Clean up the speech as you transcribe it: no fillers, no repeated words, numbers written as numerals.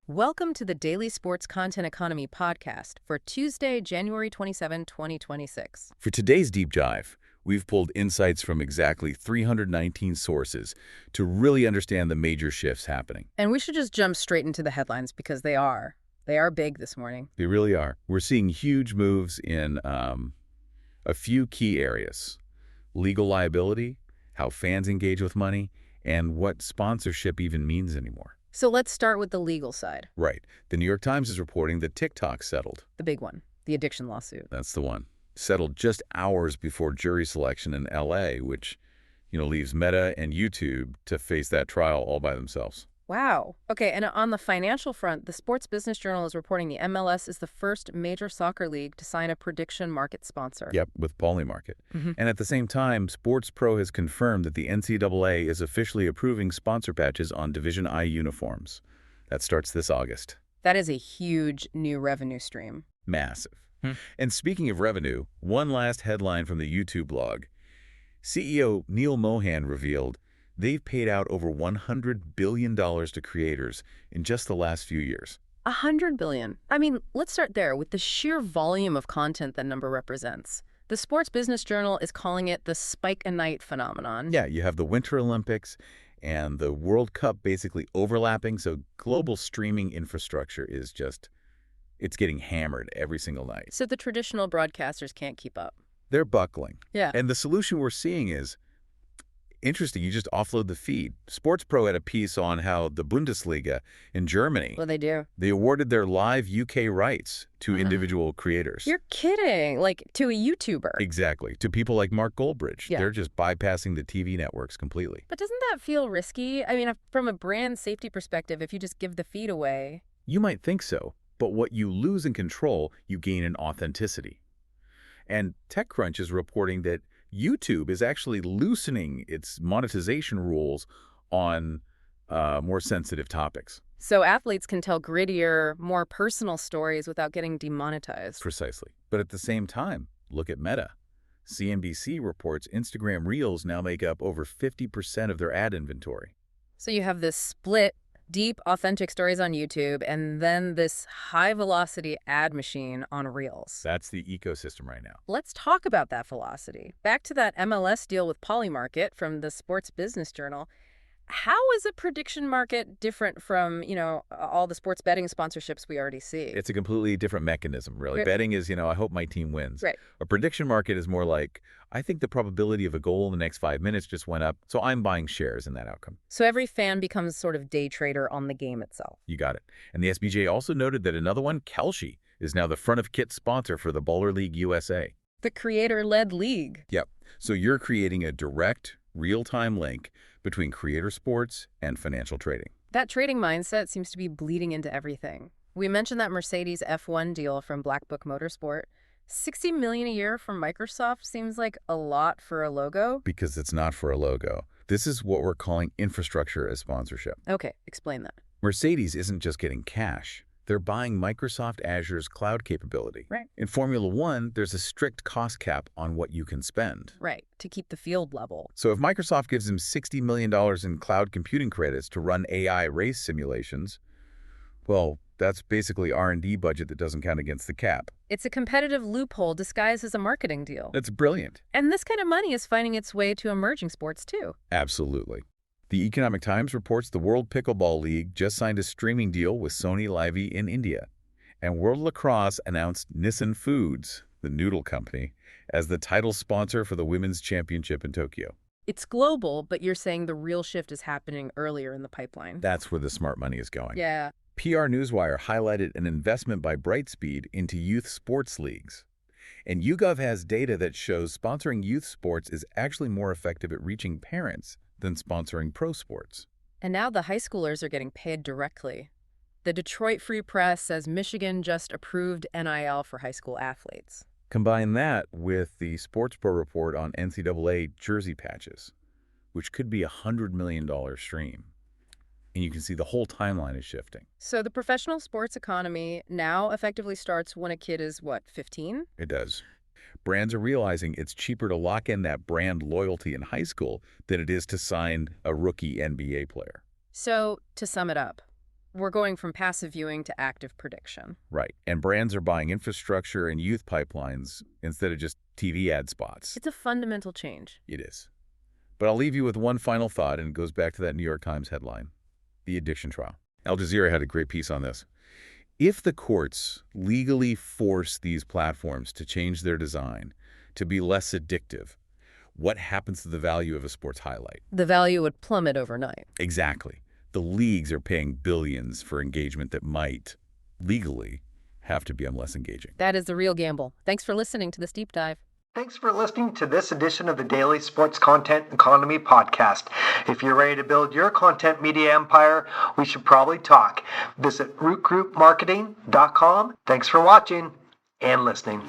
Welcome to the Daily Sports Content Economy podcast for Tuesday, January 27, 2026. For today's deep dive, we've pulled insights from exactly 319 sources to really understand the major shifts happening. And we should just jump straight into the headlines because they are big this morning. They really are. We're seeing huge moves in a few key areas: legal liability, how fans engage with money, and what sponsorship even means anymore. So let's start with the legal side. Right. The New York Times is reporting that TikTok settled. The big one, the addiction lawsuit. That's the one. Settled just hours before jury selection in L.A., which, leaves Meta and YouTube to face that trial all by themselves. Wow. Okay, and on the financial front, the Sports Business Journal is reporting the MLS is the first major soccer league to sign a prediction market sponsor. Yep, with Polymarket. And at the same time, Sports Pro has confirmed that the NCAA is officially approving sponsor patches on Division I uniforms. That starts this August. That is a huge new revenue stream. Massive. And speaking of revenue, one last headline from the YouTube blog. CEO Neil Mohan revealed they've paid out over $100 billion to creators in just the last few years. $100 billion. I mean, let's start there with the sheer volume of content that number represents. The Sports Business Journal is calling it the spike-a-night phenomenon. Yeah, you have the Winter Olympics and the World Cup basically overlapping, so global streaming infrastructure is it's getting hammered every single night. So the traditional broadcasters can't keep up. They're buckling. Yeah. And the solution we're seeing is interesting. You just offload the feed. Sports Pro had a piece on how the Bundesliga in Germany, Well, they do. they awarded their live UK rights to individual creators. You're kidding. Like, to a YouTuber. Exactly. To people like Mark Goldbridge. Yeah. They're just bypassing the TV networks completely. But doesn't that feel risky? I mean, from a brand safety perspective, if you just give the feed away. You might think so, but what you lose in control, you gain in authenticity. And TechCrunch is reporting that YouTube is actually loosening its monetization rules on more sensitive topics. So athletes can tell grittier, more personal stories without getting demonetized. Precisely. But at the same time, look at Meta. CNBC reports Instagram Reels now make up over 50% of their ad inventory. So you have this split, deep, authentic stories on YouTube, and then this high-velocity ad machine on Reels. That's the ecosystem right now. Let's talk about that velocity. Back to that MLS deal with Polymarket from the Sports Business Journal. How is a prediction market different from, all the sports betting sponsorships we already see? It's a completely different mechanism, really. Right. Betting is, I hope my team wins. Right. A prediction market is more like, I think the probability of a goal in the next 5 minutes just went up, so I'm buying shares in that outcome. So every fan becomes sort of day trader on the game itself. You got it. And the SBJ also noted that another one, Kelce, is now the front-of-kit sponsor for the Baller League USA. The creator-led league. Yep. So you're creating a direct, real-time link between creator sports and financial trading. That trading mindset seems to be bleeding into everything. We mentioned that Mercedes F1 deal from Black Book Motorsport. $60 million a year from Microsoft seems like a lot for a logo. Because it's not for a logo. This is what we're calling infrastructure as sponsorship. Okay, explain that. Mercedes isn't just getting cash. They're buying Microsoft Azure's cloud capability. Right. In Formula One, there's a strict cost cap on what you can spend. Right, to keep the field level. So if Microsoft gives them $60 million in cloud computing credits to run AI race simulations, well, that's basically R&D budget that doesn't count against the cap. It's a competitive loophole disguised as a marketing deal. That's brilliant. And this kind of money is finding its way to emerging sports, too. Absolutely. The Economic Times reports the World Pickleball League just signed a streaming deal with Sony Live in India. And World Lacrosse announced Nissan Foods, the noodle company, as the title sponsor for the Women's Championship in Tokyo. It's global, but you're saying the real shift is happening earlier in the pipeline. That's where the smart money is going. Yeah. PR Newswire highlighted an investment by Brightspeed into youth sports leagues. And YouGov has data that shows sponsoring youth sports is actually more effective at reaching parents than sponsoring pro sports. And now the high schoolers are getting paid directly. The Detroit Free Press says Michigan just approved NIL for high school athletes. Combine that with the Sports Pro report on NCAA jersey patches, which could be a $100 million stream. And you can see the whole timeline is shifting. So the professional sports economy now effectively starts when a kid is, 15? It does. Brands are realizing it's cheaper to lock in that brand loyalty in high school than it is to sign a rookie NBA player. So, to sum it up, we're going from passive viewing to active prediction. Right. And brands are buying infrastructure and youth pipelines instead of just TV ad spots. It's a fundamental change. It is. But I'll leave you with one final thought, and it goes back to that New York Times headline, the addiction trial. Al Jazeera had a great piece on this. If the courts legally force these platforms to change their design to be less addictive, what happens to the value of a sports highlight? The value would plummet overnight. Exactly. The leagues are paying billions for engagement that might, legally, have to become less engaging. That is the real gamble. Thanks for listening to this deep dive. Thanks for listening to this edition of the Daily Sports Content Economy Podcast. If you're ready to build your content media empire, we should probably talk. Visit rootgroupmarketing.com. Thanks for watching and listening.